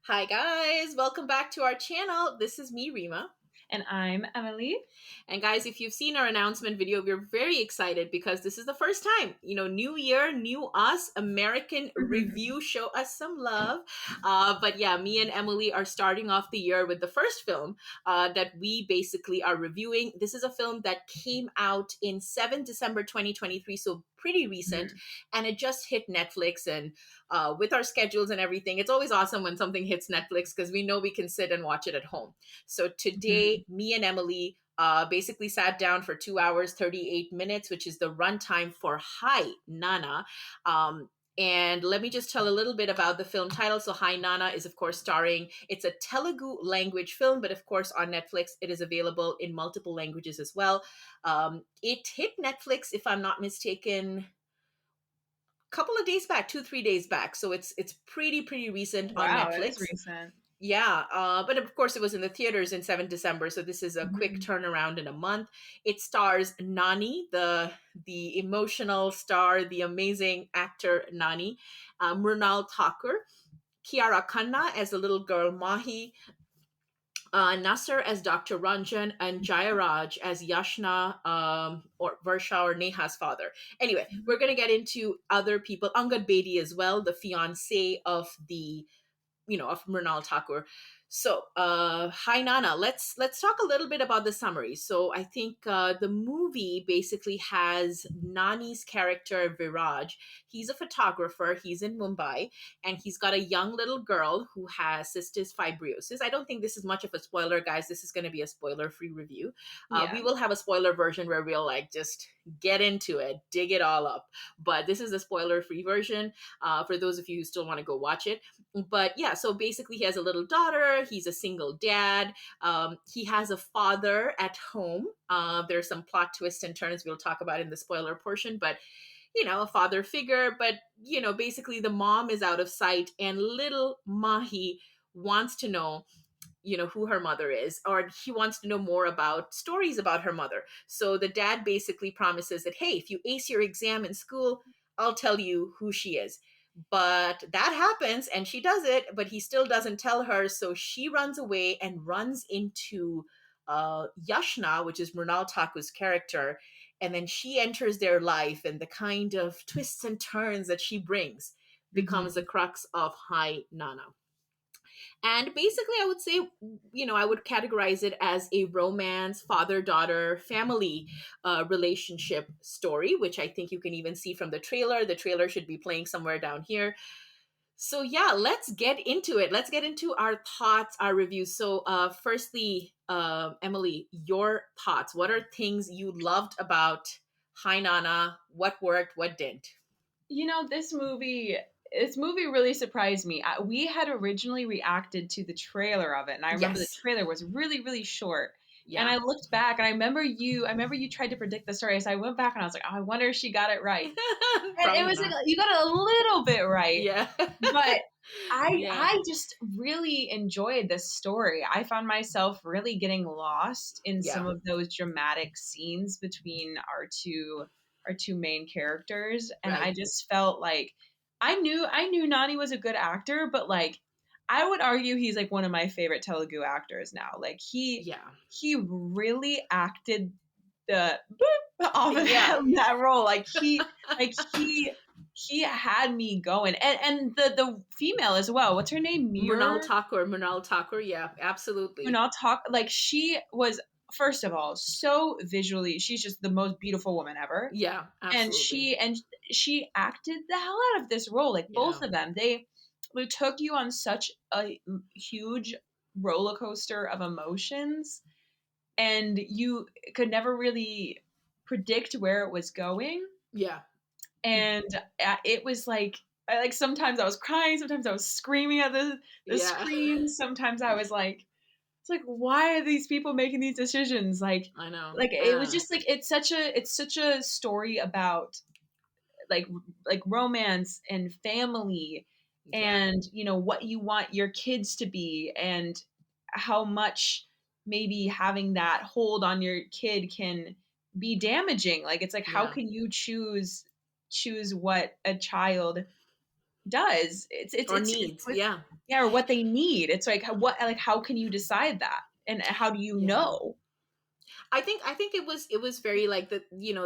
Hi guys, welcome back to our channel. This is me, Rima. And I'm Emily. And guys, if you've seen our announcement video, we're very excited because this is the first time, new year, new us, American review, show us some love. But yeah, me and Emily are starting off the year with the first film that we basically are reviewing. This is a film that came out in 7 December 2023, so pretty recent, and it just hit Netflix. And with our schedules and everything, it's always awesome when something hits Netflix because we know we can sit and watch it at home. So today, me and Emily basically sat down for 2 hours, 38 minutes, which is the runtime for Hi Nana. And let me just tell a little bit about the film title. So, Hi Nana is, of course, it's a Telugu language film, but of course, on Netflix, it is available in multiple languages as well. It hit Netflix, if I'm not mistaken, couple of days back, 2, 3 days back. So it's pretty recent on Wow, it is Netflix. recent. Yeah, but of course it was in the theaters in 7 December, so this is a quick Mhm. turnaround in a month. It stars Nani, the emotional star, the amazing actor Nani, Mrunal Thakur, Kiara Khanna as the little girl Mahi, Nasser as Dr. Ranjan, and Jayaraj as Yashna, or Varsha or Neha's father. Anyway, we're going to get into other people. Angad Bedi as well, the fiance of of Mrunal Thakur. So, hi Nana. Let's talk a little bit about the summary. So, I think the movie basically has Nani's character Viraj. He's a photographer. He's in Mumbai, and he's got a young little girl who has cystic fibrosis. I don't think this is much of a spoiler, guys. This is going to be a spoiler-free review. We Yeah. will have a spoiler version where we'll like just get into it, dig it all up. But this is a spoiler-free version for those of you who still want to go watch it. But yeah, so basically he has a little daughter. He's a single dad. He has a father at home. There's some plot twists and turns we'll talk about in the spoiler portion, but a father figure. But basically the mom is out of sight, and little Mahi wants to know who her mother is, or he wants to know more about stories about her mother. So the dad basically promises that, hey, if you ace your exam in school, I'll tell you who she is. But that happens and she does it, but he still doesn't tell her. So she runs away and runs into Yashna, which is Mrunal Thakur's character. And then she enters their life, and the kind of twists and turns that she brings becomes the Mhm. crux of Hi Nana. And basically, I would say, I would categorize it as a romance, father daughter, family relationship story, which I think you can even see from the trailer. The trailer should be playing somewhere down here. So, yeah, let's get into it. Let's get into our thoughts, our reviews. So, firstly, Emily, your thoughts. What are things you loved about Hi Nana? What worked? What didn't? This movie really surprised me. We had originally reacted to the trailer of it, and I remember the Yes. trailer was really, really short. And Yeah. I looked back, and I remember you tried to predict the story, so I went back and I was like, oh, I wonder if she got it right. And it Probably was like, not. you got it a little bit right, Yeah. but I Yeah. I just really enjoyed this story. I found myself really getting lost in some Yeah. of those dramatic scenes between our two main characters, and I Right. just felt like I knew Nani was a good actor, but like I would argue he's like one of my favorite Telugu actors now. Like Yeah. he really acted the boop off of Yeah. that role. Like he had me going, and the female as well. What's her name? Mrunal Thakur. Mrunal Thakur. Yeah, absolutely. Munal talk like she was first of all so visually. She's just the most beautiful woman ever, Yeah, and absolutely. she acted the hell out of this role. Like both Yeah. of them, they took you on such a huge roller coaster of emotions, and you could never really predict where it was going. Yeah. And it was like sometimes I was crying, sometimes I was screaming at the Yeah. screen, sometimes I was like, it's like, why are these people making these decisions? Like, I know. like it was just like it's such a story about like like romance and family, Yeah. and what you want your kids to be, and how much maybe having that hold on your kid can be damaging. Like it's like, how Yeah. can you choose what a child does. or It's needs. with, Yeah. yeah, or what they need. It's like what, like how can you decide that? And how do you Yeah. know? I think it was very like the,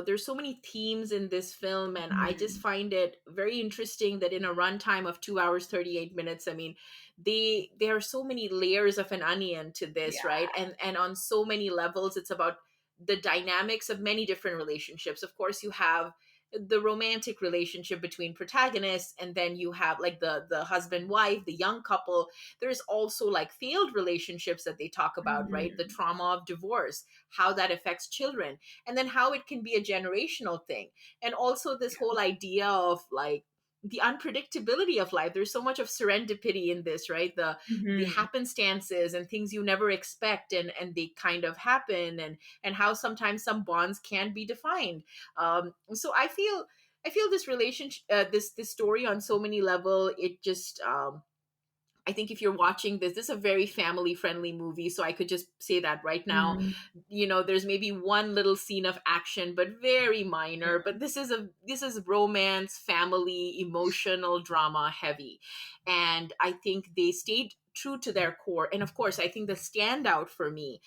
there's so many themes in this film, and I just Mhm. find it very interesting that in a runtime of 2 hours 38 minutes, I mean, there are so many layers of an onion to this, Yeah. right? And on so many levels, it's about the dynamics of many different relationships. Of course, you have the romantic relationship between protagonists, and then you have like the husband wife, the young couple. There's also like failed relationships that they talk about, right? The Mhm. trauma of divorce, how that affects children, and then how it can be a generational thing. And also this whole idea of like the unpredictability of life. There's so much of serendipity in this, right? The Mhm. happenstances and things you never expect, and they kind of happen, and how sometimes some bonds can be defined. So I feel this relationship, this story on so many level, it just I think if you're watching this is a very family friendly movie. So I could just say that right now. Mhm. There's maybe one little scene of action, but very minor. Yeah. But this is romance, family, emotional drama heavy. And I think they stayed true to their core. And of course, I think the standout for me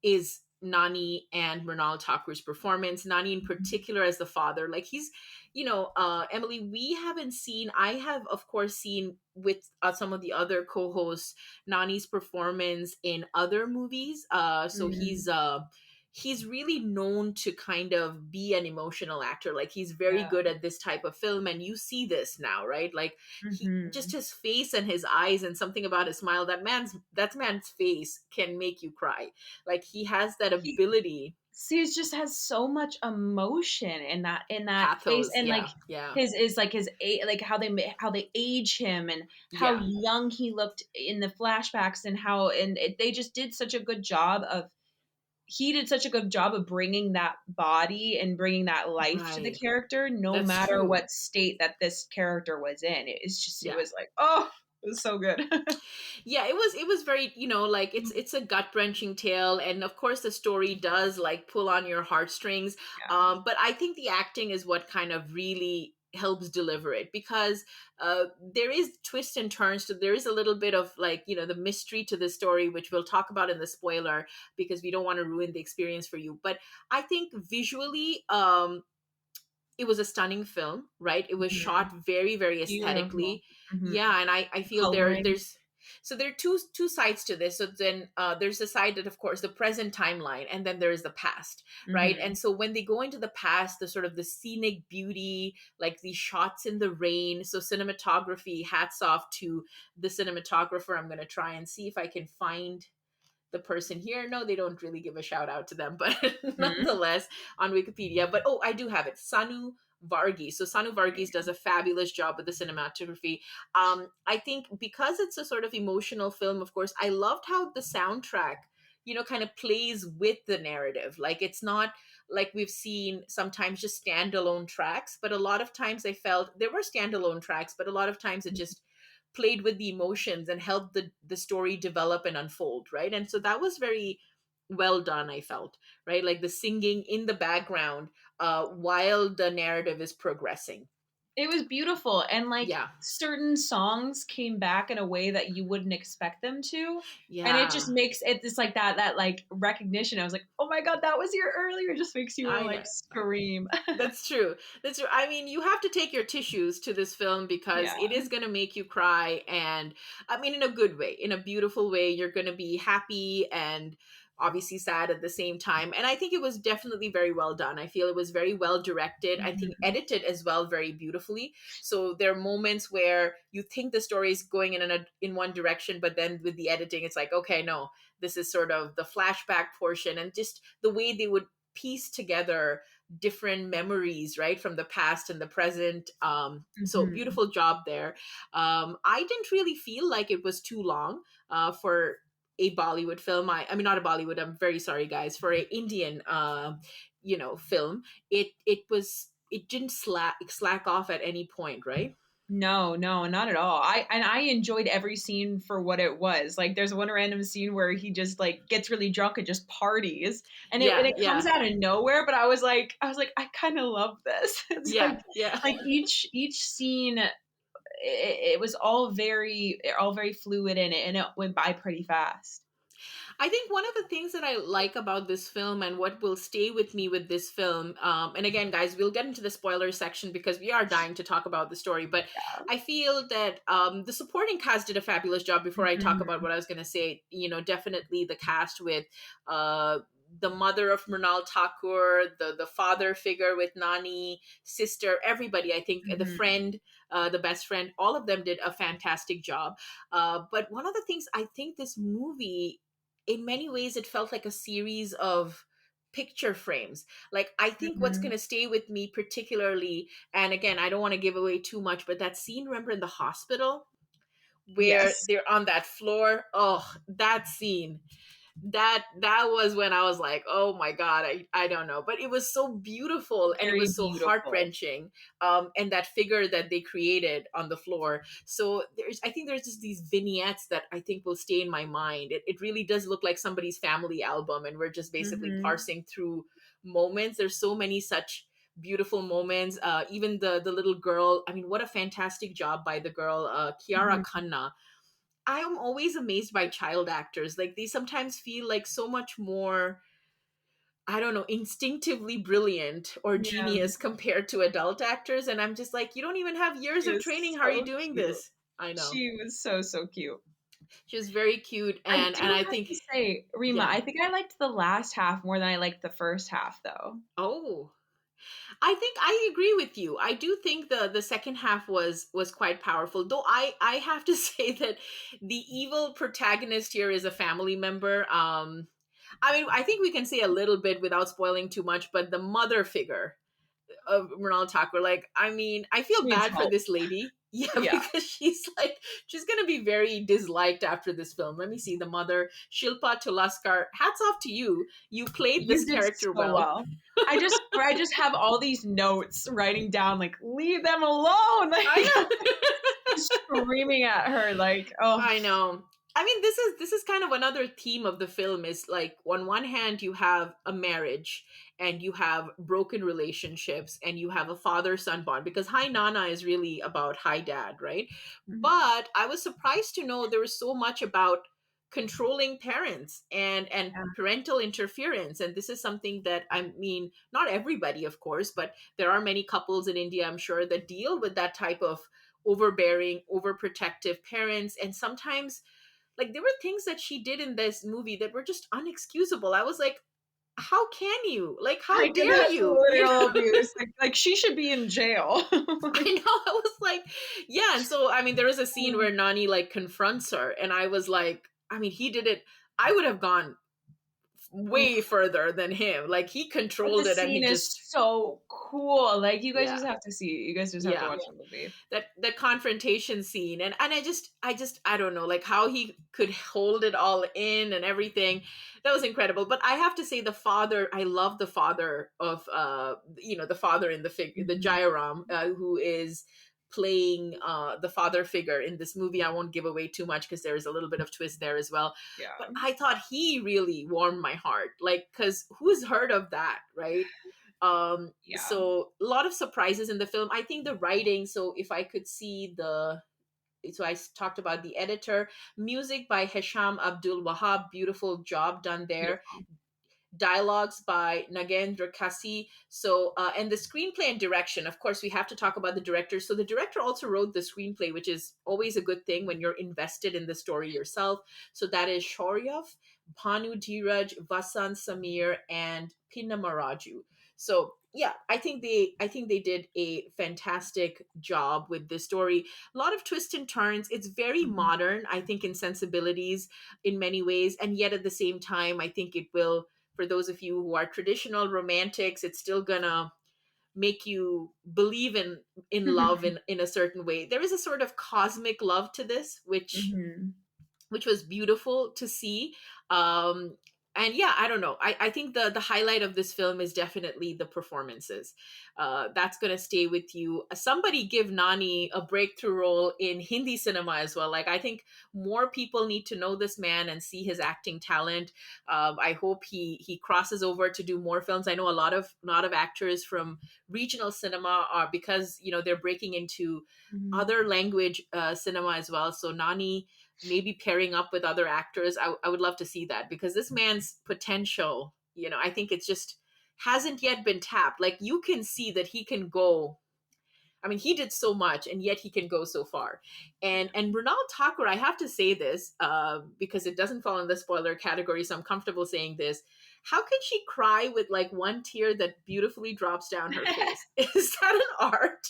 is Nani and Mrunal Thakur's performance. Nani in particular as the father. Like he's, Emily, we haven't seen, I have, of course, seen with some of the other co hosts, Nani's performance in other movies. So Mhm. he's really known to kind of be an emotional actor. Like he's very Yeah. good at this type of film. And you see this now, right? Like he just Mhm. his face and his eyes and something about his smile, that man's face can make you cry. Like he has that He ability. sees just has so much emotion in that face, Pathos. and like Yeah. Yeah. his is like his like how they age him, and how Yeah. young he looked in the flashbacks, and how they just did such a good job of he did such a good job of bringing that body and bringing that life to the Right. character, no That's matter true. what state that this character was in. It's just it Yeah. was like, oh, it was so good. Yeah, it was very, like it's a gut-wrenching tale, and of course the story does like pull on your heartstrings. Yeah. But I think the acting is what kind of really helps deliver it, because there is twists and turns to, there is a little bit of like, the mystery to the story, which we'll talk about in the spoiler, because we don't want to ruin the experience for you. But I think visually, it was a stunning film, right? It was Mhm. shot very, very Beautiful. aesthetically. Mhm. Yeah, and I feel Coloring. there are two sides to this. So then there's the side that, of course, the present timeline, and then there is the past, right? Mhm. And so when they go into the past, the sort of the scenic beauty, like the shots in the rain, so cinematography, hats off to the cinematographer. I'm going to try and see if I can find the person here. No, they don't really give a shout out to them, but Mhm. nonetheless, on Wikipedia. But oh, I do have it. Sanu Varghese. So Sanu Varghese does a fabulous job with the cinematography. I think because it's a sort of emotional film, of course, I loved how the soundtrack, kind of plays with the narrative. Like it's not like we've seen sometimes just standalone tracks, but a lot of times I felt there were standalone tracks, but a lot of times it just played with the emotions and helped the story develop and unfold, right? And so that was very well done, I felt, right? Like the singing in the background while the narrative is progressing. It was beautiful, and like Yeah. certain songs came back in a way that you wouldn't expect them to, and it just Yeah. makes it just like that like recognition. I was like, oh my god, that was here earlier. It just makes you want to I like know. scream. That's true. That's true. I mean, you have to take your tissues to this film because Yeah. it is going to make you cry. And I mean, in a good way, in a beautiful way. You're going to be happy and obviously sad at the same time. And I think it was definitely very well done. I feel it was very well directed. I think Mhm. edited as well very beautifully. So there are moments where you think the story is going in one direction, but then with the editing, it's like, okay, no, this is sort of the flashback portion, and just the way they would piece together different memories, right, from the past and the present. So Mhm. beautiful job there. I didn't really feel like it was too long for a Bollywood film. I mean, not a Bollywood. I'm very sorry, guys. For a Indian, film, it didn't slack off at any point, right? No, no, not at all. I enjoyed every scene for what it was. Like there's one random scene where he just like gets really drunk and just parties, and Yeah, it comes yeah, out of nowhere. But I was like I kind of love this. It's yeah, yeah. like each scene. it was all very fluid in it, and it went by pretty fast. I think one of the things that I like about this film and what will stay with me with this film, and again, guys, we'll get into the spoiler section because we are dying to talk about the story, but I feel that the supporting cast did a fabulous job. Before I talk about Mhm. what I was going to say, definitely the cast with the mother of Mrunal Thakur, the father figure with Nani, sister, everybody. I think the Mhm. friend, the best friend, all of them did a fantastic job. But one of the things I think this movie, in many ways, it felt like a series of picture frames. Like, I think what's going Mhm. to stay with me particularly, and again, I don't want to give away too much, but that scene, remember, in the hospital where Yes. they're on that floor. Oh, that scene, that was when I was like, oh my god, I don't know, but it was so beautiful and it Very was so beautiful. heart-wrenching. And that figure that they created on the floor, so I think there's just these vignettes that I think will stay in my mind. It really does look like somebody's family album, and we're just basically Mhm. parsing through moments. There's so many such beautiful moments. Even the little girl, I mean, what a fantastic job by the girl, Kiara Mhm. Khanna. I am always amazed by child actors. Like, they sometimes feel like so much more, I don't know, instinctively brilliant or Yeah. genius compared to adult actors. And I'm just like, you don't even have years She of was training. How are you so doing cute. this? I know. She was so, so cute. She was very cute. I And do I have think, to say, Rima, yeah. I think I liked the last half more than I liked the first half, though. Oh, I think I agree with you. I do think the second half was quite powerful. Though I have to say that the evil protagonist here is a family member. I mean, I think we can say a little bit without spoiling too much, but the mother figure of Mrunal Thakur, like, I mean, I She feel needs bad for help. this lady. Yeah, Yeah. because she's gonna be very disliked after this film. Let me see, the mother, Shilpa Tulaskar. Hats off to you. You played You this did character so well. well. I just have all these notes writing down like leave them alone. I Like know. screaming at her like, oh, I know. I mean, this is kind of another theme of the film, is like, on one hand you have a marriage and you have broken relationships and you have a father son bond, because Hi Nana is really about Hi Dad, right? But I was surprised to know there was so much about controlling parents and yeah. parental interference. And this is something that, I mean, not everybody, of course, but there are many couples in India, I'm sure, that deal with that type of overbearing, overprotective parents. And sometimes, like, there were things that she did in this movie that were just unexcusable. I was like, how can you? Like, how I know dare that's you? You literal know? abuse. Like she should be in jail. I Like, know. I was like, yeah. And so, I mean, there was a scene where Nani, like, confronts her, and I was like, I mean, he did it. I would have gone way oof. further than him. Like, he But the controlled it, and he scene is just, so cool. Like yeah, you guys just have to yeah. watch the movie. That confrontation scene, and I don't know, like, how he could hold it all in and everything. That was incredible. But I have to say, the father, I love the father of, the father in the Mhm. Jairam, who is playing the father figure in this movie. I won't give away too much because there is a little bit of twist there as well. But Yeah. I thought he really warmed my heart, like, because who's heard of that, right? Yeah. So a lot of surprises in the film. I think the writing, so if I could see the, so talked about the editor. Music by Hesham Abdul Wahab, beautiful job done there. Beautiful. Dialogues by Nagendra Kasi. So, and the screenplay and direction, of course, we have to talk about the director. So the director also wrote the screenplay, which is always a good thing when you're invested in the story yourself. So that is Shoryaf, Bhanu Dheeraj, Vasan Samir, and Pinna Maraju. So yeah, I think they did a fantastic job with this story. A lot of twists and turns. It's very Mhm. modern, I think, in sensibilities in many ways, and yet at the same time, I think it will, for those of you who are traditional romantics, it's still gonna make you believe in love in a certain way. There is a sort of cosmic love to this, which Mhm. was beautiful to see. Um, And yeah, I don't know. I think the highlight of this film is definitely the performances. That's gonna stay with you. Somebody give Nani a breakthrough role in Hindi cinema as well. Like, I think more people need to know this man and see his acting talent. I hope he crosses over to do more films. I know a lot of actors from regional cinema are, because they're breaking into Mhm. other language cinema as well. So Nani maybe pairing up with other actors. I would love to see that, because this man's potential, I think it's just hasn't yet been tapped. Like, you can see that he can go. I mean, he did so much, and yet he can go so far. And Mrunal Thakur, I have to say this because it doesn't fall in the spoiler category, so I'm comfortable saying this. How can she cry with like one tear that beautifully drops down her face? Is that an art?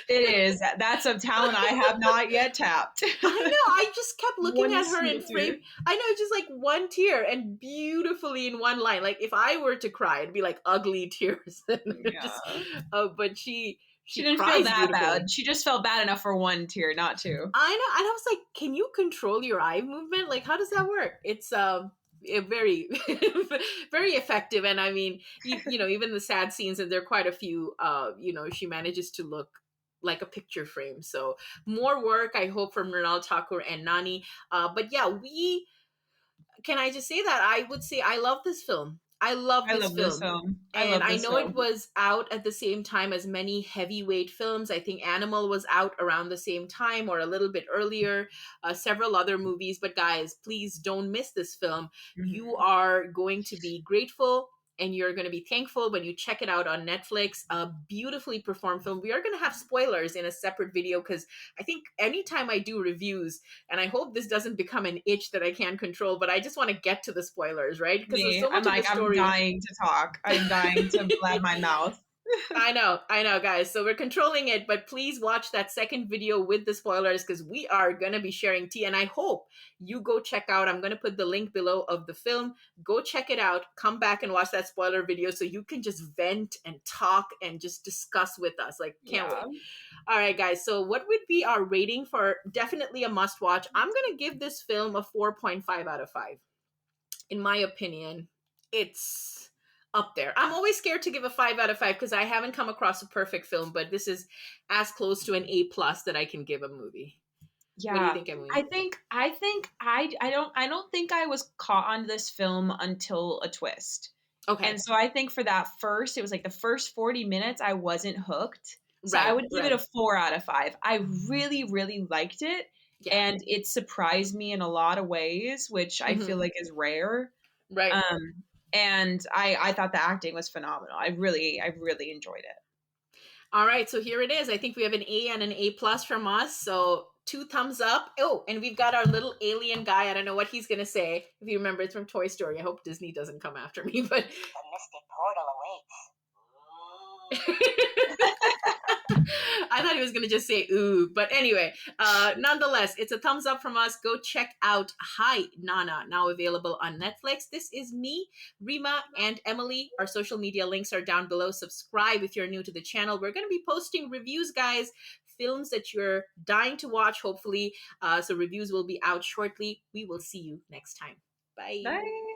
It is. That's a talent I have not yet tapped. I know. I just kept looking One at her in single frame. tear. I know, just like one tear and beautifully in one line. Like, if I were to cry, it'd be like ugly tears. just, Yeah. but she She she didn't feel cries that bad. beautifully. She just felt bad enough for one tear, not two. I know, and I was like, can you control your eye movement? Like, how does that work? It's very very effective. And I mean, even the sad scenes, and there are quite a few. She manages to look like a picture frame. So more work, I hope, from Mrunal Thakur and Nani. But yeah, we can I just say that I would say I love this film. I love I this love this film. film. I And love I this know it film. was out at the same time as many heavyweight films. I think Animal was out around the same time or a little bit earlier, several other movies. But guys, please don't miss this film. You Mhm. are going to be grateful and you're going to be thankful when you check it out on Netflix. A beautifully performed film. We are going to have spoilers in a separate video, because I think anytime I do reviews, and I hope this doesn't become an itch that I can't control, but I just want to get to the spoilers, right? Because there's Me, so much of the I'm story. dying to talk. I'm dying to blab my mouth. I know, guys. So we're controlling it, but please watch that second video with the spoilers, because we are going to be sharing tea. And I hope you go check out, I'm going to put the link below of the film. Go check it out. Come back and watch that spoiler video so you can just vent and talk and just discuss with us. Like, can't Yeah. wait. All right, guys. So, what would be our rating for definitely a must watch? I'm going to give this film a 4.5 out of 5. In my opinion, it's up there. I'm always scared to give a 5 out of 5 because I haven't come across a perfect film, but this is as close to an A plus that I can give a movie. What do you Yeah. think, Emily? I don't think I was caught on this film until a twist. Okay. And so I think for that first, it was like the first 40 minutes I wasn't hooked. So I Right, would give it a right. 4 out of 5. I really really liked it Yeah. and it surprised me in a lot of ways, which I feel Hmm. like is rare. Right. Um and I thought the acting was phenomenal. I really enjoyed it. All right, so here it is. I think we have an A and an A plus from us. So two thumbs up. Oh, and we've got our little alien guy. I don't know what he's gonna say. If you remember, it's from Toy Story. I hope Disney doesn't come after me, but The mystic portal awaits. I thought he was going to just say ooh. But anyway, nonetheless, it's a thumbs up from us. Go check out Hi Nana, now available on Netflix. This is me, Rima and Emily. Our social media links are down below. Subscribe if you're new to the channel. We're going to be posting reviews, guys, films that you're dying to watch, hopefully. So reviews will be out shortly. We will see you next time. Bye. Bye.